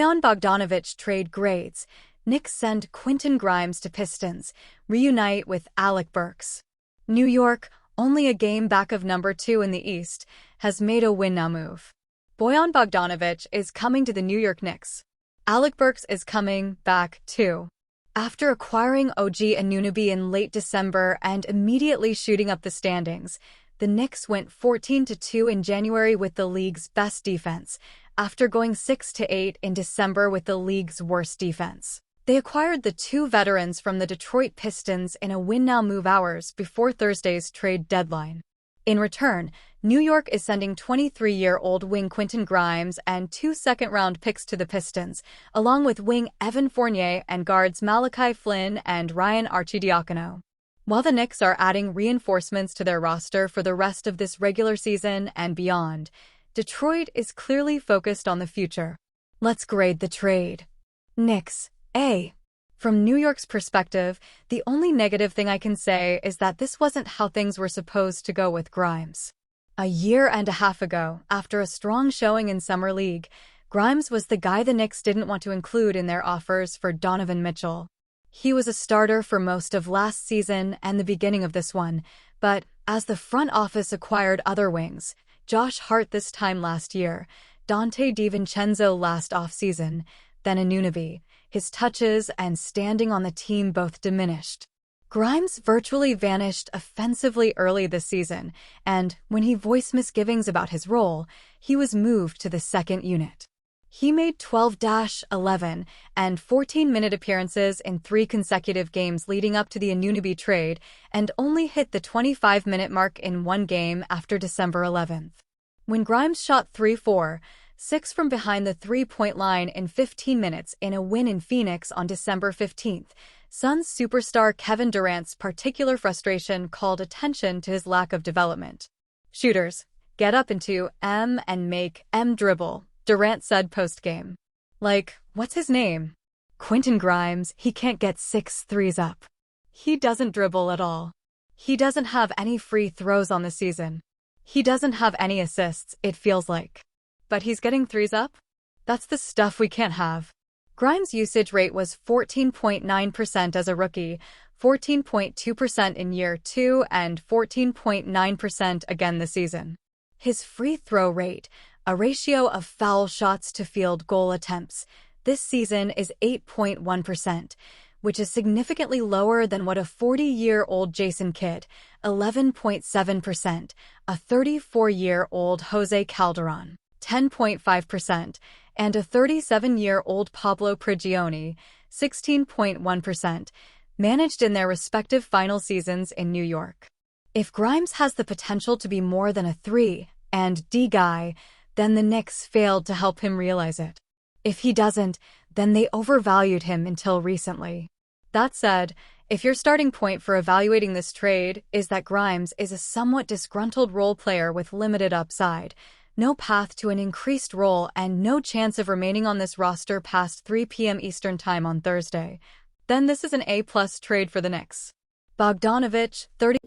Bojan Bogdanovic trade grades. Knicks send Quentin Grimes to Pistons. Reunite with Alec Burks. New York, only a game back of number 2 in the East, has made a win-now move. Bojan Bogdanovic is coming to the New York Knicks. Alec Burks is coming back too. After acquiring OG Anunoby in late December and immediately shooting up the standings, the Knicks went 14-2 in January with the league's best defense, after going 6-8 in December with the league's worst defense. They acquired the two veterans from the Detroit Pistons in a win-now move hours before Thursday's trade deadline. In return, New York is sending 23-year-old wing Quentin Grimes and 2 second-round picks to the Pistons, along with wing Evan Fournier and guards Malachi Flynn and Ryan Arcidiacono. While the Knicks are adding reinforcements to their roster for the rest of this regular season and beyond, Detroit is clearly focused on the future. Let's grade the trade. Knicks. A. From New York's perspective, the only negative thing I can say is that this wasn't how things were supposed to go with Grimes. A year and a half ago, after a strong showing in Summer League, Grimes was the guy the Knicks didn't want to include in their offers for Donovan Mitchell. He was a starter for most of last season and the beginning of this one, but as the front office acquired other wings, Josh Hart this time last year, Dante DiVincenzo last offseason, then Anunoby, his touches and standing on the team both diminished. Grimes virtually vanished offensively early this season, and when he voiced misgivings about his role, he was moved to the second unit. He made 12-11 and 14-minute appearances in 3 consecutive games leading up to the Anunoby trade and only hit the 25-minute mark in one game after December 11th. When Grimes shot 3-4, 6 from behind the three-point line in 15 minutes in a win in Phoenix on December 15th, Suns superstar Kevin Durant's particular frustration called attention to his lack of development. "Shooters, get up into M and make M dribble," Durant said post-game. Like, what's his name? Quentin Grimes, he can't get 6 threes up. He doesn't dribble at all. He doesn't have any free throws on the season. He doesn't have any assists, it feels like. But he's getting threes up? That's the stuff we can't have. Grimes' usage rate was 14.9% as a rookie, 14.2% in year 2, and 14.9% again this season. His free throw rate, a ratio of foul shots to field goal attempts, this season is 8.1%, which is significantly lower than what a 40-year-old Jason Kidd, 11.7%, a 34-year-old Jose Calderon, 10.5%, and a 37-year-old Pablo Prigioni, 16.1%, managed in their respective final seasons in New York. If Grimes has the potential to be more than a 3 and D guy, then the Knicks failed to help him realize it. If he doesn't, then they overvalued him until recently. That said, if your starting point for evaluating this trade is that Grimes is a somewhat disgruntled role player with limited upside, no path to an increased role, and no chance of remaining on this roster past 3 p.m. Eastern Time on Thursday, then this is an A+ trade for the Knicks. Bogdanovic, 30.